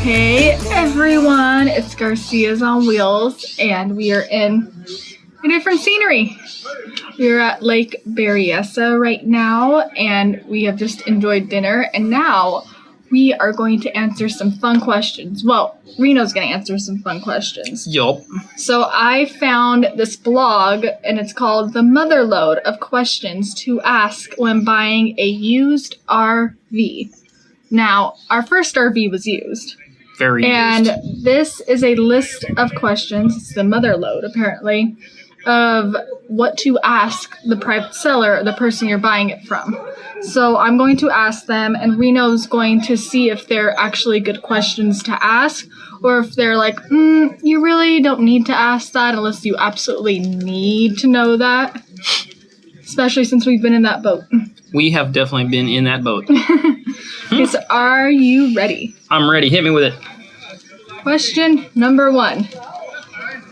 Hey everyone, it's Garcias on Wheels, and we are in a different scenery. We're at Lake Berryessa right now, and we have just enjoyed dinner, and now we are going to answer some fun questions. Well, Reno's going to answer some fun questions. Yup. So I found this blog, and it's called The Motherload of Questions to Ask When Buying a Used RV. Now, our first RV was used. Very And used. this is a list of questions, it's the motherload apparently, of what to ask the private seller, the person you're buying it from. So I'm going to ask them, and Reno's going to see if they're actually good questions to ask, or if they're like, you really don't need to ask that unless you absolutely need to know that. Especially since we've been in that boat. We have definitely been in that boat. Okay, so are you ready? I'm ready. Hit me with it. Question number 1.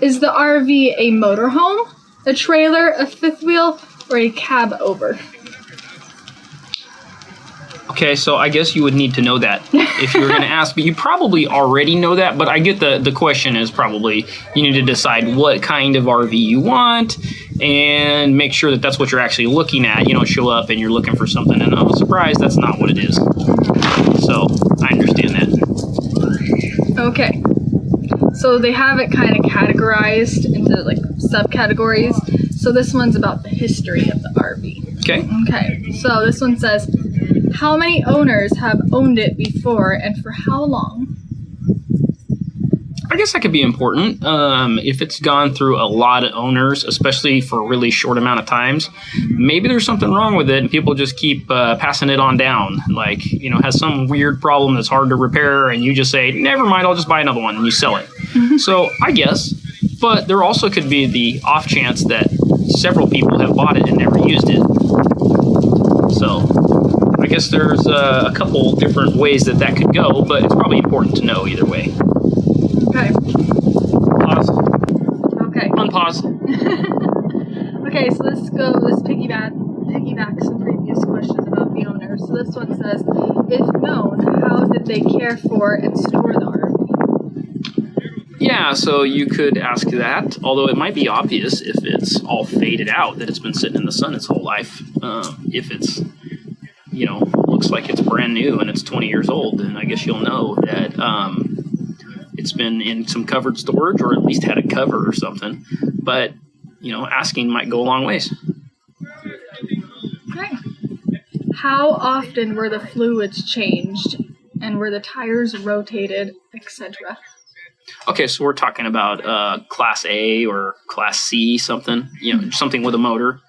Is the RV a motorhome, a trailer, a fifth wheel, or a cab over? Okay, so I guess you would need to know that if you were going to ask, but you probably already know that. But I get the question is probably you need to decide what kind of RV you want and make sure that that's what you're actually looking at. You don't show up and you're looking for something and, oh, surprise, that's not what it is. So I understand that. Okay. So they have it kind of categorized into like subcategories. So this one's about the history of the RV. Okay. Okay. So this one says, how many owners have owned it before and for how long? I guess that could be important. If it's gone through a lot of owners, especially for a really short amount of times, maybe there's something wrong with it and people just keep passing it on down. Like, has some weird problem that's hard to repair and you just say, never mind, I'll just buy another one and you sell it. So I guess, but there also could be the off chance that several people have bought it and never used it. So I guess there's a couple different ways that could go, but it's probably important to know either way. Okay. Pause. Okay. Unpause. Okay, so let's piggyback some previous questions about the owner. So this one says, if known, how did they care for and store the RV? Yeah, so you could ask that, although it might be obvious if it's all faded out that it's been sitting in the sun its whole life. If it's, looks like it's brand new and it's 20 years old, then I guess you'll know that it's been in some covered storage or at least had a cover or something. But, asking might go a long ways. Okay. How often were the fluids changed and were the tires rotated, etc.? Okay, so we're talking about Class A or Class C, something, something with a motor.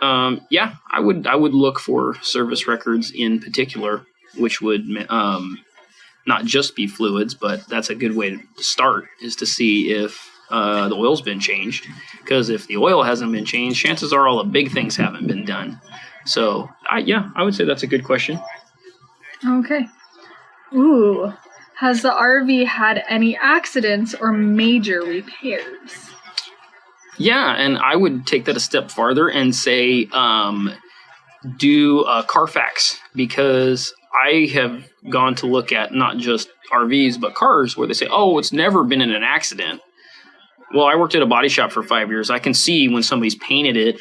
Yeah, I would look for service records in particular, which would not just be fluids, but that's a good way to start, is to see if the oil's been changed. Because if the oil hasn't been changed, chances are all the big things haven't been done. So, I would say that's a good question. Okay. Ooh. Has the RV had any accidents or major repairs? Yeah, and I would take that a step farther and say do a Carfax, because I have gone to look at not just RVs but cars where they say, oh, it's never been in an accident. Well, I worked at a body shop for 5 years. I can see when somebody's painted it,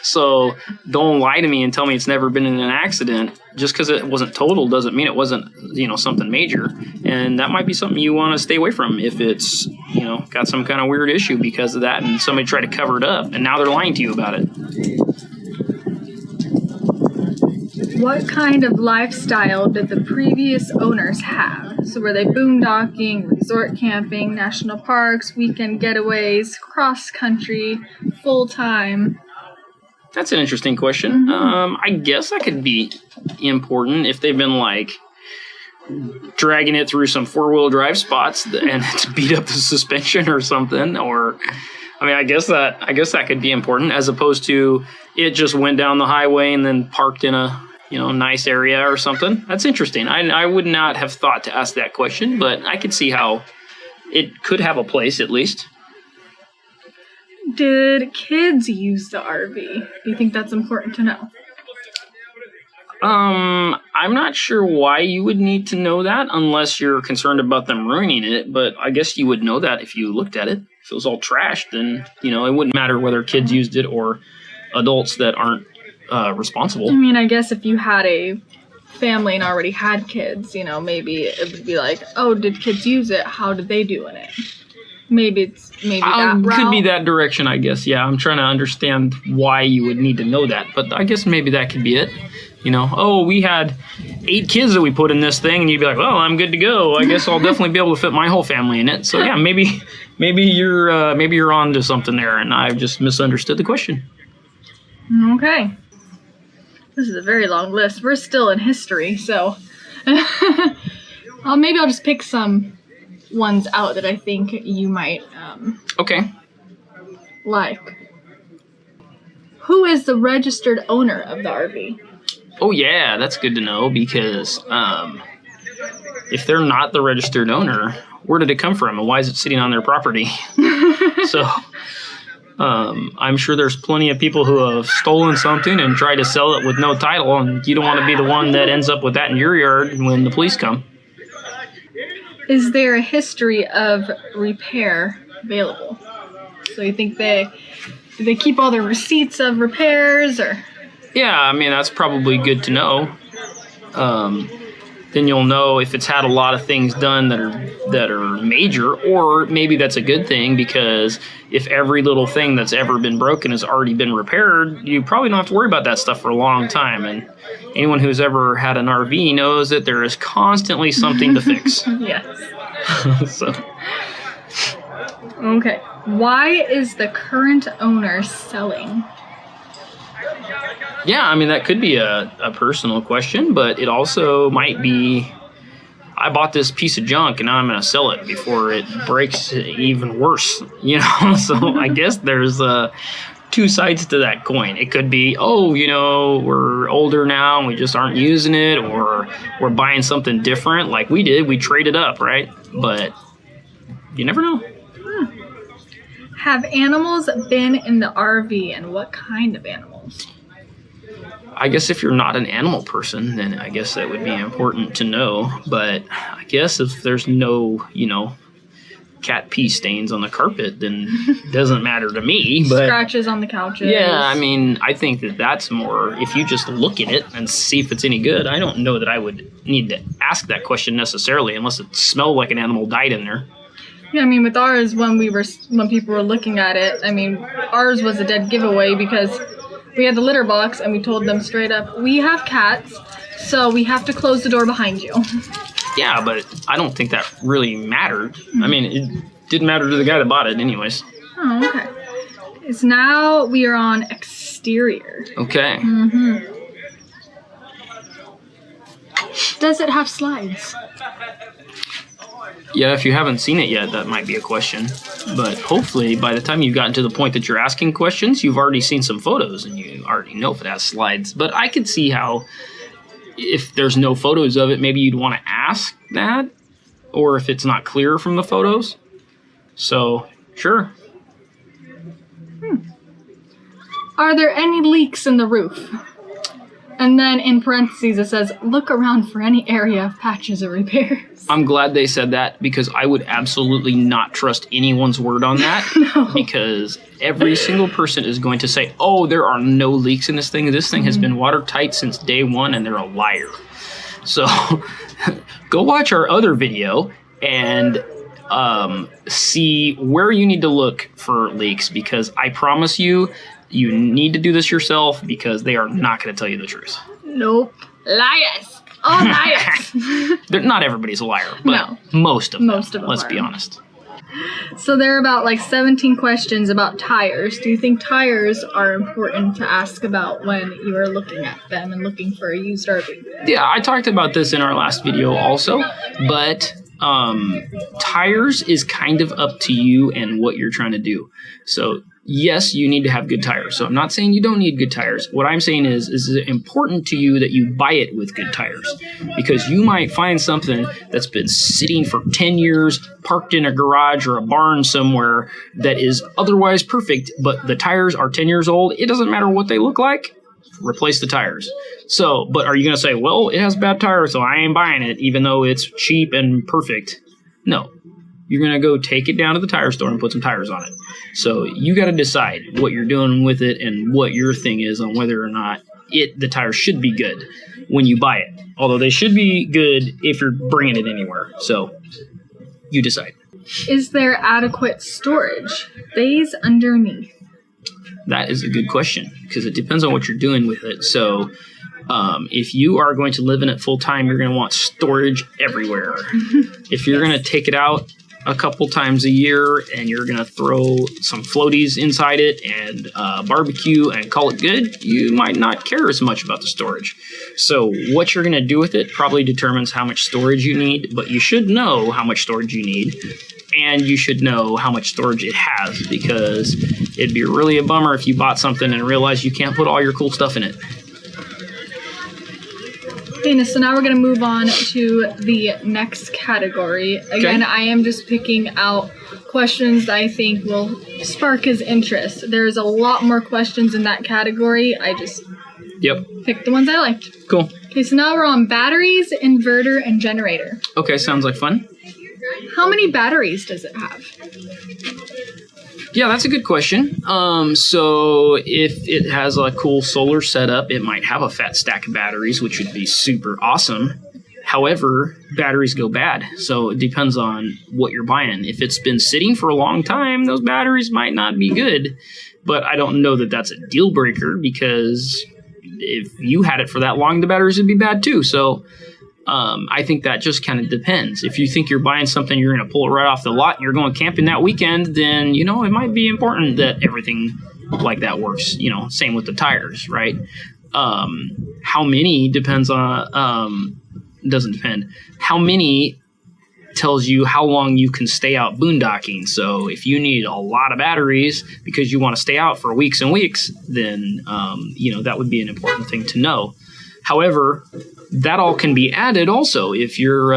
So don't lie to me and tell me it's never been in an accident. Just because it wasn't total doesn't mean it wasn't, something major. And that might be something you want to stay away from if it's, got some kind of weird issue because of that and somebody tried to cover it up and now they're lying to you about it. What kind of lifestyle did the previous owners have? So were they boondocking, resort camping, national parks, weekend getaways, cross-country, full-time? That's an interesting question. I guess that could be important if they've been dragging it through some 4-wheel drive spots and it's beat up the suspension or something. Or, I guess that could be important, as opposed to it just went down the highway and then parked in a nice area or something. That's interesting. I would not have thought to ask that question, but I could see how it could have a place at least. Did kids use the RV? Do you think that's important to know? I'm not sure why you would need to know that unless you're concerned about them ruining it, but I guess you would know that if you looked at it. If it was all trashed, then, it wouldn't matter whether kids used it or adults that aren't responsible. I mean, I guess if you had a family and already had kids, maybe it would be like, oh, did kids use it? How did they do in it? Maybe that route. Could be that direction, I guess. Yeah, I'm trying to understand why you would need to know that, but I guess maybe that could be it. We had 8 kids that we put in this thing, and you'd be like, well, I'm good to go. I guess I'll definitely be able to fit my whole family in it. So yeah, maybe you're on to something there, and I've just misunderstood the question. Okay. This is a very long list. We're still in history, so maybe I'll just pick some ones out that I think you might Okay. like. Who is the registered owner of the RV? Oh yeah, that's good to know because if they're not the registered owner, where did it come from and why is it sitting on their property? So I'm sure there's plenty of people who have stolen something and tried to sell it with no title, and you don't want to be the one that ends up with that in your yard when the police come. Is there a history of repair available? So you think do they keep all their receipts of repairs, or? Yeah, I mean, that's probably good to know. Then you'll know if it's had a lot of things done that are major, or maybe that's a good thing, because if every little thing that's ever been broken has already been repaired, you probably don't have to worry about that stuff for a long time. And anyone who's ever had an RV knows that there is constantly something to fix. Yes. So. Okay. Why is the current owner selling? Yeah, I mean, that could be a personal question, but it also might be, I bought this piece of junk and now I'm going to sell it before it breaks even worse, So I guess there's 2 sides to that coin. It could be, we're older now and we just aren't using it, or we're buying something different like we did. We traded up, right? But you never know. Have animals been in the RV, and what kind of animals? I guess if you're not an animal person, then I guess that would be important to know. But I guess if there's no, cat pee stains on the carpet, then it doesn't matter to me. But scratches on the couches. Yeah, I mean, I think that's more, if you just look at it and see if it's any good. I don't know that I would need to ask that question necessarily, unless it smelled like an animal died in there. Yeah, I mean, with ours, when people were looking at it, I mean, ours was a dead giveaway because we had the litter box and we told them straight up, we have cats, so we have to close the door behind you. Yeah, but I don't think that really mattered. Mm-hmm. I mean, it didn't matter to the guy that bought it anyways. Oh, okay. So now we are on exterior. Okay. Mm-hmm. Does it have slides? Yeah, if you haven't seen it yet, that might be a question. But hopefully, by the time you've gotten to the point that you're asking questions, you've already seen some photos and you already know if it has slides. But I could see how, if there's no photos of it, maybe you'd want to ask that, or if it's not clear from the photos. So, sure. Are there any leaks in the roof? And then in parentheses it says, look around for any area of patches of repairs. I'm glad they said that, because I would absolutely not trust anyone's word on that. No. Because every single person is going to say, oh, there are no leaks in this thing. This thing has been watertight since day one, and they're a liar. So go watch our other video and see where you need to look for leaks, because I promise you, you need to do this yourself, because they are not going to tell you the truth. Nope. Liars. All liars. Not everybody's a liar, but most of them. Let's be honest. So there are about 17 questions about tires. Do you think tires are important to ask about when you are looking at them and looking for a used RV? Yeah, I talked about this in our last video also, but tires is kind of up to you and what you're trying to do. So yes, you need to have good tires. So I'm not saying you don't need good tires. What I'm saying is it important to you that you buy it with good tires? Because you might find something that's been sitting for 10 years, parked in a garage or a barn somewhere, that is otherwise perfect, but the tires are 10 years old. It doesn't matter what they look like. replace the tires. So, but are you going to say, well, it has bad tires, so I ain't buying it, even though it's cheap and perfect? No. You're going to go take it down to the tire store and put some tires on it. So you got to decide what you're doing with it and what your thing is on whether or not the tires should be good when you buy it. Although they should be good if you're bringing it anywhere. So you decide. Is there adequate storage? Bays underneath. That is a good question because it depends on what you're doing with it. So if you are going to live in it full time, you're going to want storage everywhere. If you're going to take it out a couple times a year and you're going to throw some floaties inside it and barbecue and call it good, you might not care as much about the storage. So what you're going to do with it probably determines how much storage you need, but you should know how much storage you need. And you should know how much storage it has, because it'd be really a bummer if you bought something and realized you can't put all your cool stuff in it. Okay, so now we're going to move on to the next category. Again, I am just picking out questions that I think will spark his interest. There's a lot more questions in that category. I just picked the ones I liked. Cool. Okay, so now we're on batteries, inverter, and generator. Okay, sounds like fun. How many batteries does it have? Yeah, that's a good question. So if it has a cool solar setup, it might have a fat stack of batteries, which would be super awesome. However, batteries go bad, so it depends on what you're buying. If it's been sitting for a long time, those batteries might not be good. But I don't know that that's a deal breaker, because if you had it for that long, the batteries would be bad too. So I think that just kind of depends. If you think you're buying something, you're going to pull it right off the lot, and you're going camping that weekend, then, it might be important that everything like that works. Same with the tires, right? How many depends on, doesn't depend. How many tells you how long you can stay out boondocking. So if you need a lot of batteries because you want to stay out for weeks and weeks, then, that would be an important thing to know. However, that all can be added also if you're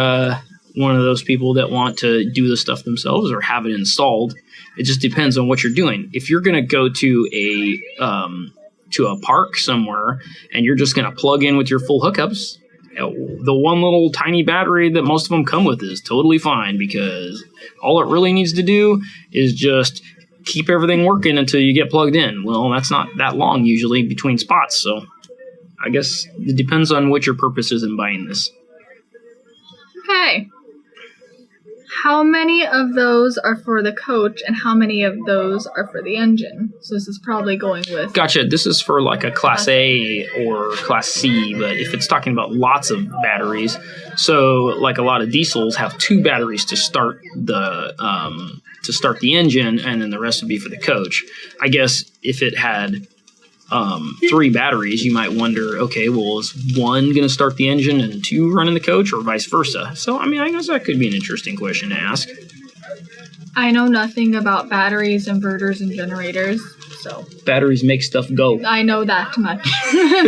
one of those people that want to do the stuff themselves or have it installed. It just depends on what you're doing. If you're going to go to a park somewhere and you're just going to plug in with your full hookups, the one little tiny battery that most of them come with is totally fine, because all it really needs to do is just keep everything working until you get plugged in. Well, that's not that long usually between spots, so I guess it depends on what your purpose is in buying this. Okay. How many of those are for the coach and how many of those are for the engine? So this is probably going with... Gotcha. This is for like a Class A or Class C, but if it's talking about lots of batteries, so like a lot of diesels have 2 batteries to start the engine, and then the rest would be for the coach. I guess if it had 3 batteries, you might wonder, okay, well, is 1 going to start the engine and 2 running the coach, or vice versa? So, I guess that could be an interesting question to ask. I know nothing about batteries, inverters, and generators, so... Batteries make stuff go. I know that much.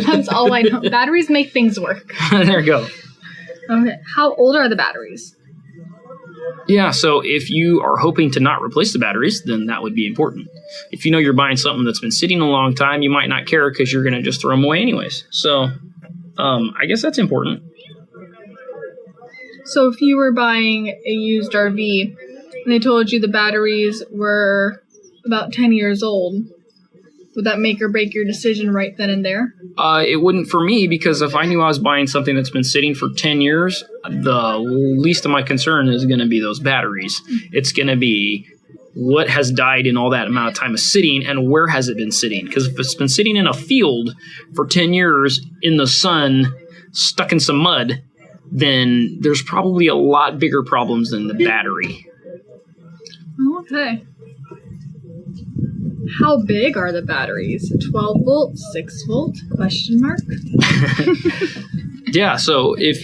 That's all I know. Batteries make things work. There you go. Okay. How old are the batteries? Yeah, so if you are hoping to not replace the batteries, then that would be important. If you know you're buying something that's been sitting a long time, you might not care because you're going to just throw them away anyways. So I guess that's important. So if you were buying a used RV and they told you the batteries were about 10 years old, would that make or break your decision right then and there? It wouldn't for me, because if I knew I was buying something that's been sitting for 10 years, the least of my concern is going to be those batteries. It's going to be what has died in all that amount of time of sitting, and where has it been sitting? Because if it's been sitting in a field for 10 years in the sun, stuck in some mud, then there's probably a lot bigger problems than the battery. Okay. How big are the batteries? 12 volt, 6 volt? Question mark. Yeah, so if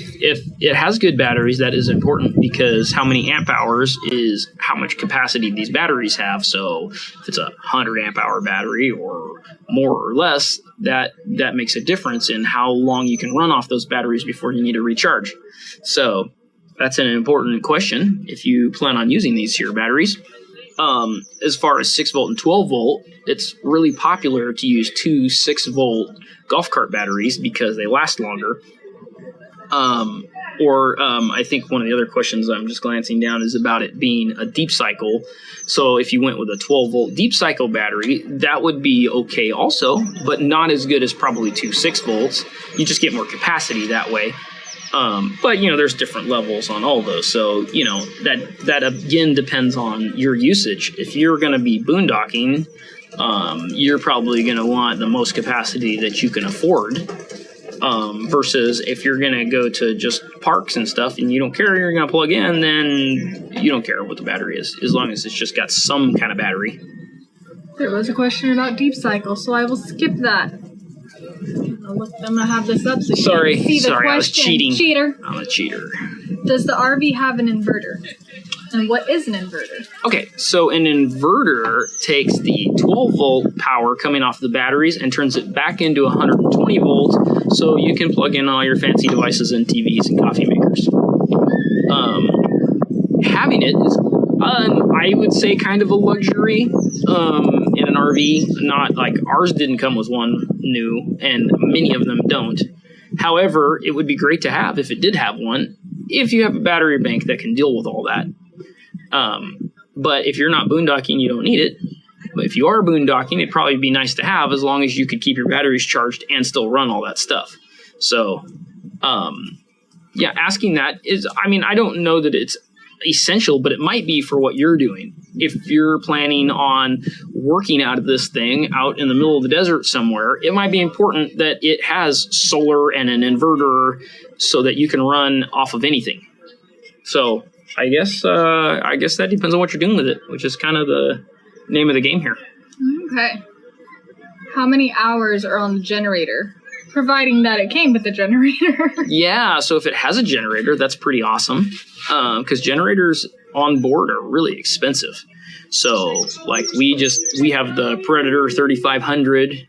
it has good batteries, that is important, because how many amp hours is how much capacity these batteries have. So if it's a 100 amp hour battery or more or less, that makes a difference in how long you can run off those batteries before you need to recharge. So that's an important question if you plan on using these here batteries. as far as 6-volt and 12-volt, it's really popular to use two 6-volt golf cart batteries because they last longer. I think one of the other questions I'm just glancing down is about it being a deep cycle. So if you went with a 12-volt deep cycle battery, that would be okay also, but not as good as probably two 6-volts. You just get more capacity that way. But there's different levels on all those. So, that again depends on your usage. If you're going to be boondocking, you're probably going to want the most capacity that you can afford. Versus if you're going to go to just parks and stuff and you don't care, you're going to plug in, then you don't care what the battery is, as long as it's just got some kind of battery. There was a question about deep cycle, so I will skip that. I'm going to have this up so you can see the question. I was cheating. Cheater. I'm a cheater. Does the RV have an inverter? And what is an inverter? Okay, so an inverter takes the 12-volt power coming off the batteries and turns it back into 120 volts, so you can plug in all your fancy devices and TVs and coffee makers. Having it is, I would say, kind of a luxury in an RV. Not like ours didn't come with one new, and many of them don't. However, it would be great to have if it did have one, if you have a battery bank that can deal with all that. But if you're not boondocking, you don't need it. But if you are boondocking, it'd probably be nice to have, as long as you could keep your batteries charged and still run all that stuff. So, asking that is, I don't know that it's essential, but it might be for what you're doing. If you're planning on working out of this thing out in the middle of the desert somewhere, it might be important that it has solar and an inverter so that you can run off of anything. So I guess that depends on what you're doing with it, which is kind of the name of the game here. Okay. How many hours are on the generator? Providing that it came with the generator. Yeah, so if it has a generator, that's pretty awesome. Because generators on board are really expensive. So, like, we have the Predator 3500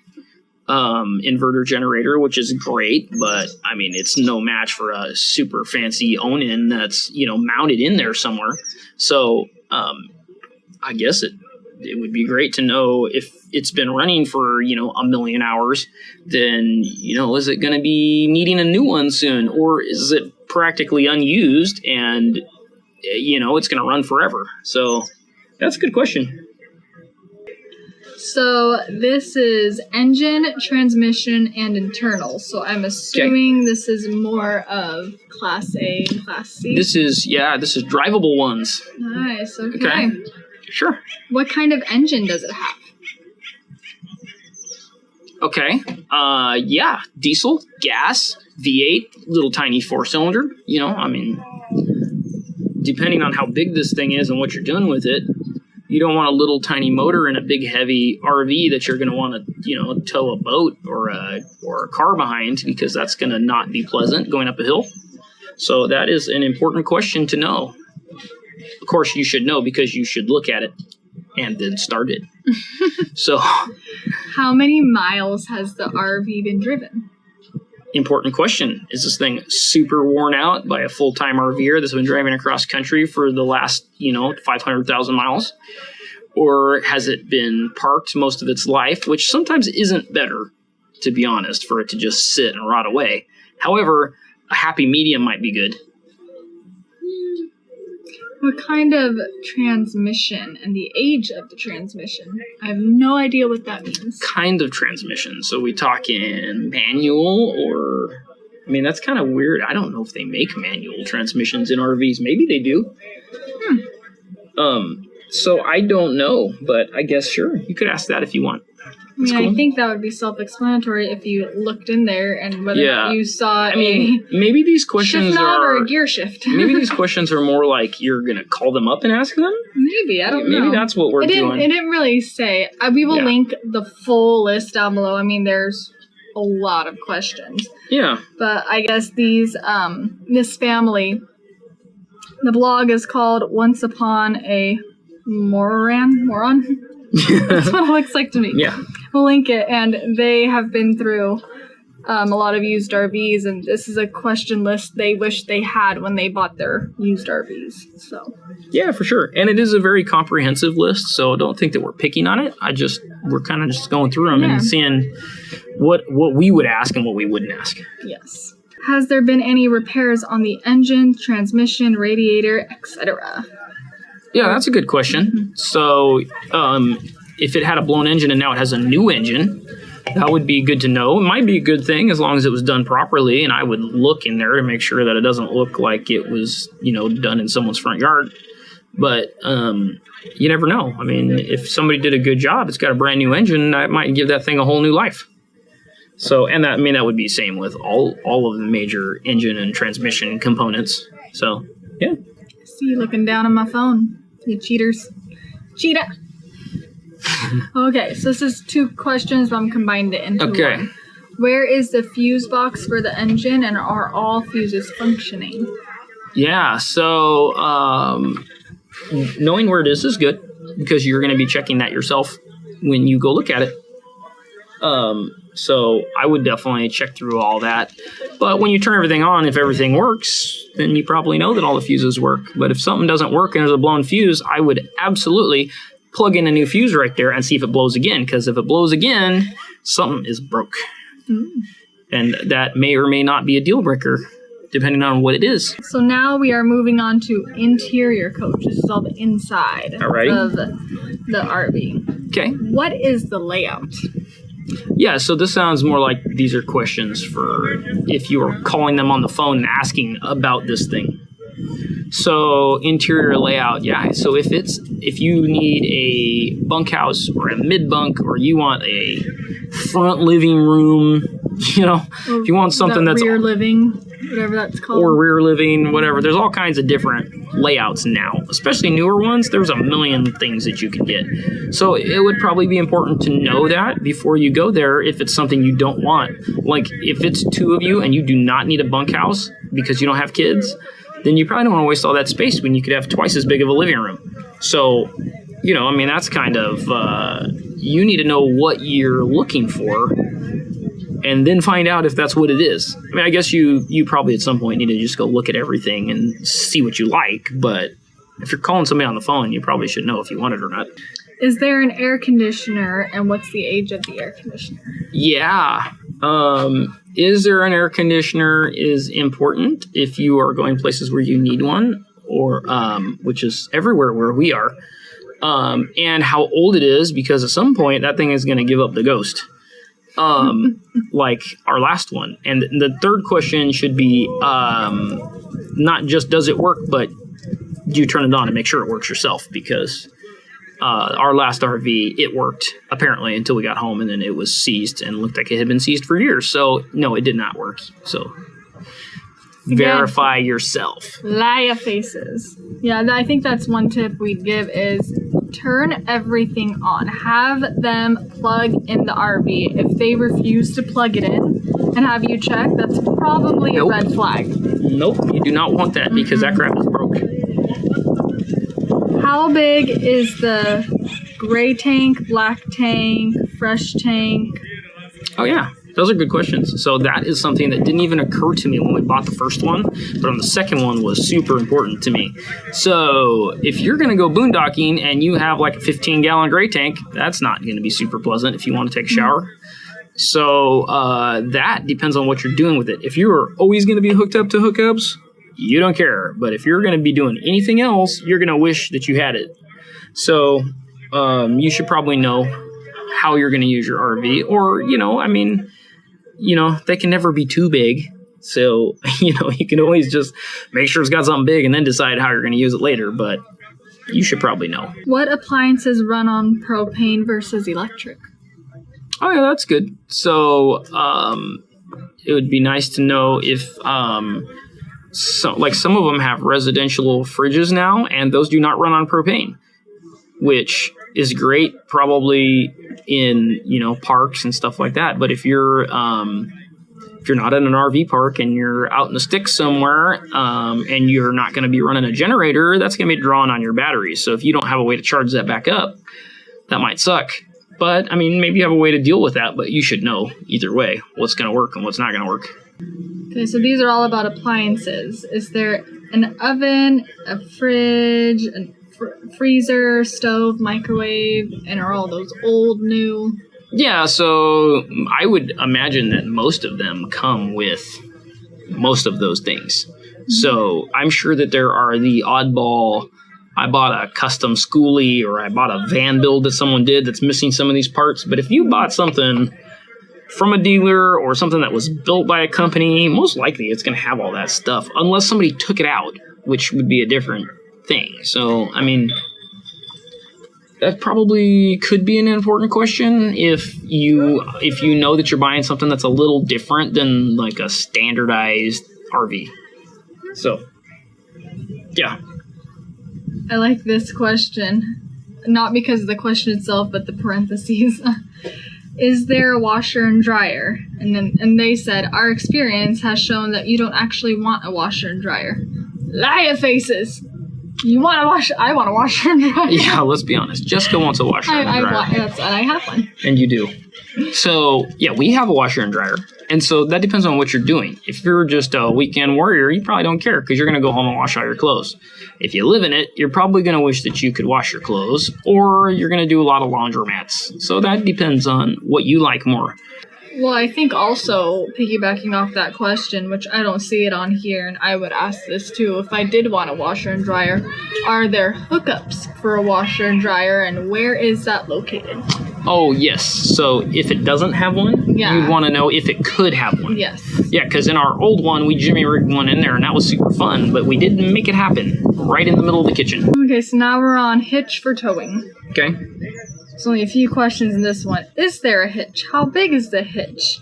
inverter generator, which is great, but it's no match for a super fancy own-in that's mounted in there somewhere. So, I guess it would be great to know if it's been running for, 1 million hours, then, is it going to be needing a new one soon? Or is it practically unused and, it's going to run forever? So that's a good question. So this is engine, transmission, and internal. So I'm assuming this is more of Class A and Class C. This is drivable ones. Nice, okay. Sure. What kind of engine does it have? Okay. Diesel, gas, V8, little tiny 4-cylinder. Depending on how big this thing is and what you're doing with it, you don't want a little tiny motor and a big heavy RV that you're going to want to, tow a boat or a car behind, because that's going to not be pleasant going up a hill. So that is an important question to know. Of course, you should know because you should look at it and then start it. So, how many miles has the RV been driven? Important question. Is this thing super worn out by a full-time RVer that's been driving across country for the last, 500,000 miles? Or has it been parked most of its life, which sometimes isn't better, to be honest, for it to just sit and rot away. However, a happy medium might be good. What kind of transmission and the age of the transmission? I have no idea what that means. Kind of transmission. So we talking manual or... that's kind of weird. I don't know if they make manual transmissions in RVs. Maybe they do. So I don't know, but I guess sure. You could ask that if you want. That's cool. I think that would be self-explanatory if you looked in there and whether you saw maybe these questions shift knob or a gear shift. Maybe these questions are more like you're going to call them up and ask them? Maybe, I don't know. Maybe that's what we're doing. It didn't really say. We will link the full list down below. There's a lot of questions. Yeah. But I guess this family, the blog is called Once Upon a Moron? That's what it looks like to me. Yeah. We'll link it, and they have been through a lot of used RVs, and this is a question list they wish they had when they bought their used RVs. So Yeah, for sure. And it is a very comprehensive list, so don't think that we're picking on it. We're kind of just going through them and seeing what we would ask and what we wouldn't ask. yes. Has there been any repairs on the engine, transmission, radiator, etc.? Yeah, that's a good question. So, if it had a blown engine and now it has a new engine, that would be good to know. It might be a good thing as long as it was done properly, and I would look in there to make sure that it doesn't look like it was, done in someone's front yard. But you never know. I mean, if somebody did a good job, it's got a brand new engine, that might give that thing a whole new life. So, and that would be the same with all of the major engine and transmission components. So, yeah. See you looking down on my phone, you cheaters. Cheetah! Okay, so this is 2 questions, but I'm combined it into one. Where is the fuse box for the engine, and are all fuses functioning? Yeah, so knowing where it is good, because you're going to be checking that yourself when you go look at it. So I would definitely check through all that. But when you turn everything on, if everything works, then you probably know that all the fuses work. But if something doesn't work and there's a blown fuse, I would absolutely plug in a new fuse right there and see if it blows again. Because if it blows again, something is broke. And that may or may not be a deal breaker, depending on what it is. So now we are moving on to interior coach. This is all the inside of the RV. Okay. What is the layout? Yeah, so this sounds more like these are questions for if you are calling them on the phone and asking about this thing. So interior layout, yeah. So if you need a bunkhouse or a mid bunk, or you want a front living room, if you want something that's rear living, whatever that's called, or rear living, whatever. There's all kinds of different layouts now, especially newer ones. There's a million things that you can get. So it would probably be important to know that before you go there if it's something you don't want. Like if it's 2 of you and you do not need a bunkhouse because you don't have kids, then you probably don't want to waste all that space when you could have twice as big of a living room. So, that's kind of, you need to know what you're looking for and then find out if that's what it is. I mean, I guess you probably at some point need to just go look at everything and see what you like. But if you're calling somebody on the phone, you probably should know if you want it or not. Is there an air conditioner, and what's the age of the air conditioner? Yeah. Is there an air conditioner is important if you are going places where you need one, or which is everywhere where we are. And how old it is, because at some point that thing is going to give up the ghost. Like our last one. And the third question should be not just does it work, but do you turn it on and make sure it works yourself? Because our last RV, it worked apparently until we got home, and then it was seized and looked like it had been seized for years. So no, it did not work. So verify yourself. Liar faces. Yeah, I think that's one tip we'd give is turn everything on. Have them plug in the RV. If they refuse to plug it in and have you check, that's probably a red flag. Nope, you do not want that because that crap is broke. How big is the gray tank, black tank, fresh tank? Oh yeah, those are good questions. So that is something that didn't even occur to me when we bought the first one, but on the second one was super important to me. So if you're going to go boondocking and you have like a 15-gallon gray tank, that's not going to be super pleasant if you want to take a shower. So that depends on what you're doing with it. If you are always going to be hooked up to hookups, you don't care. But if you're going to be doing anything else, you're going to wish that you had it. So you should probably know how you're going to use your RV, or, they can never be too big. So, you can always just make sure it's got something big and then decide how you're going to use it later. But you should probably know. What appliances run on propane versus electric? Oh, yeah, that's good. So it would be nice to know if some of them have residential fridges now, and those do not run on propane, which is great probably in, parks and stuff like that. But if you're not in an RV park and you're out in the sticks somewhere, and you're not going to be running a generator, that's going to be drawn on your batteries. So if you don't have a way to charge that back up, that might suck. But, I mean, maybe you have a way to deal with that, but you should know either way what's going to work and what's not going to work. Okay, so these are all about appliances. Is there an oven, a fridge, a freezer, stove, microwave, and are all those old, new? Yeah, so I would imagine that most of them come with most of those things. So I'm sure that there are the oddball, I bought a custom schoolie or I bought a van build that someone did that's missing some of these parts. But if you bought something from a dealer or something that was built by a company, most likely it's going to have all that stuff unless somebody took it out, which would be a different thing. So, I mean, that probably could be an important question if you know that you're buying something that's a little different than like a standardized RV. So, yeah. I like this question. Not because of the question itself, but the parentheses. Is there a washer and dryer? And they said, our experience has shown that you don't actually want a washer and dryer. Liar faces! You want a washer? I want a washer and dryer. Yeah, let's be honest. Jessica wants a washer and dryer. And I have one. And you do. So, yeah, we have a washer and dryer. And so that depends on what you're doing. If you're just a weekend warrior, you probably don't care because you're going to go home and wash all your clothes. If you live in it, you're probably going to wish that you could wash your clothes, or you're going to do a lot of laundromats. So that depends on what you like more. Well, I think also, piggybacking off that question, which I don't see it on here, and I would ask this too, if I did want a washer and dryer, are there hookups for a washer and dryer, and where is that located? Oh, yes. So if it doesn't have one, you'd want to know if it could have one. Yes. Yeah, because in our old one, we jimmy rigged one in there, and that was super fun, but we didn't make it happen right in the middle of the kitchen. Okay, so now we're on hitch for towing. Okay. There's only a few questions in this one. Is there a hitch? How big is the hitch?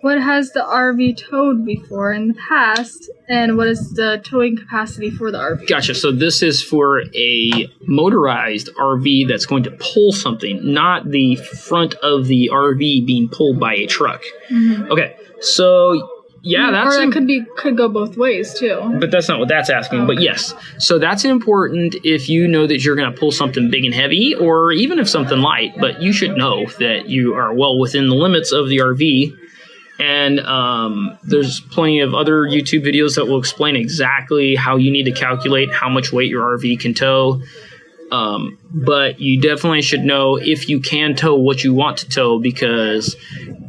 What has the RV towed before in the past? And what is the towing capacity for the RV? Gotcha. So this is for a motorized RV that's going to pull something, not the front of the RV being pulled by a truck. Mm-hmm. Okay. So yeah, that's... Or it could go both ways, too. But that's not what that's asking. Okay. But yes. So that's important if you know that you're going to pull something big and heavy, or even if something light. But you should know that you are well within the limits of the RV. And there's plenty of other YouTube videos that will explain exactly how you need to calculate how much weight your RV can tow. But you definitely should know if you can tow what you want to tow, because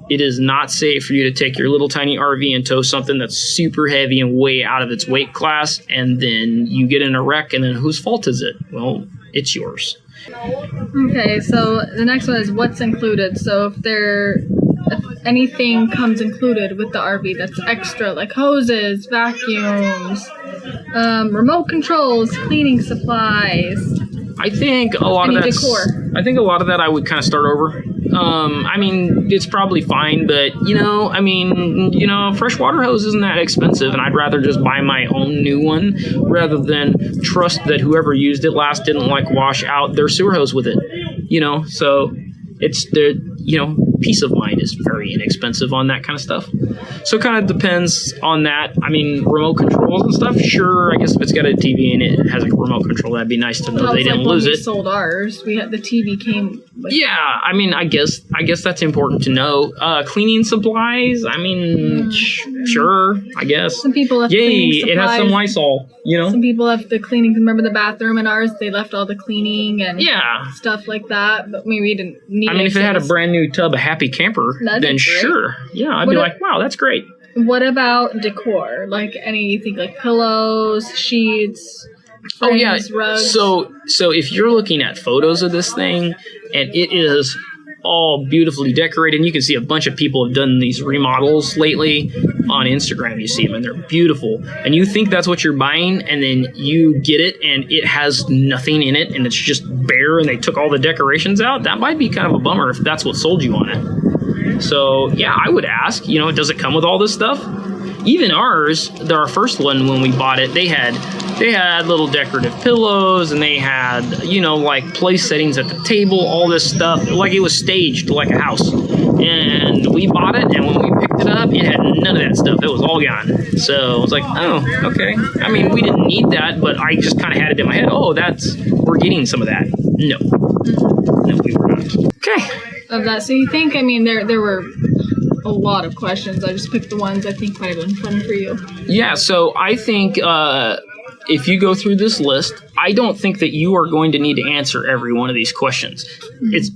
it is not safe for you to take your little tiny RV and tow something that's super heavy and way out of its weight class, and then you get in a wreck, and then whose fault is it? Well, it's yours. Okay, so the next one is what's included. So if anything comes included with the RV that's extra, like hoses, vacuums, remote controls, cleaning supplies. I think a lot of that I would kind of start over. I mean, it's probably fine, but fresh water hose isn't that expensive, and I'd rather just buy my own new one rather than trust that whoever used it last didn't wash out their sewer hose with it. So it's peace of mind is very inexpensive on that kind of stuff. So it kind of depends on that. I mean, remote controls and stuff, sure. I guess if it's got a TV in it, it has a remote control. That'd be nice to know they didn't lose it. When we sold ours, the TV came with Yeah, I mean, I guess that's important to know. Cleaning supplies, I mean, sure, I guess. Some people have cleaning supplies. It has some Lysol, Some people have the cleaning. Remember the bathroom in ours? They left all the cleaning and stuff like that, but we didn't need it. I mean, if it had a brand new tub of Happy Camper, then sure. Yeah, I'd be like, wow, that's great. What about decor? You think pillows, sheets, frames, rugs? So if you're looking at photos of this thing, and it is all beautifully decorated, and you can see a bunch of people have done these remodels lately on Instagram. You see them, and they're beautiful. And you think that's what you're buying, and then you get it, and it has nothing in it, and it's just bare, and they took all the decorations out. That might be kind of a bummer if that's what sold you on it. So, yeah, I would ask, does it come with all this stuff? Even ours, our first one when we bought it, they had little decorative pillows, and they had, place settings at the table, all this stuff, like it was staged like a house. And we bought it, and when we picked it up, it had none of that stuff. It was all gone. So I was like, oh, okay. I mean, we didn't need that, but I just kind of had it in my head, we're getting some of that. No, we were not. Okay. of that. So you think, I mean, there were a lot of questions. I just picked the ones I think might have been fun for you. Yeah, so I think if you go through this list, I don't think that you are going to need to answer every one of these questions.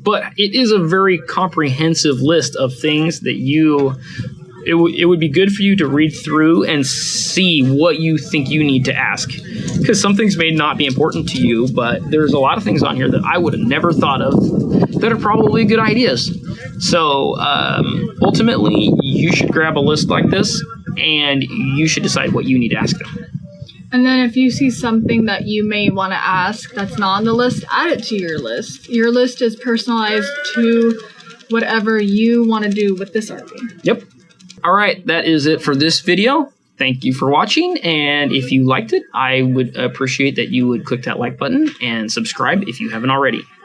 But it is a very comprehensive list of things that it would be good for you to read through and see what you think you need to ask. Because some things may not be important to you, but there's a lot of things on here that I would have never thought of that are probably good ideas. So ultimately, you should grab a list like this and you should decide what you need to ask them. And then if you see something that you may want to ask that's not on the list, add it to your list. Your list is personalized to whatever you want to do with this RV. Yep. All right, that is it for this video. Thank you for watching, and if you liked it, I would appreciate that you would click that like button and subscribe if you haven't already.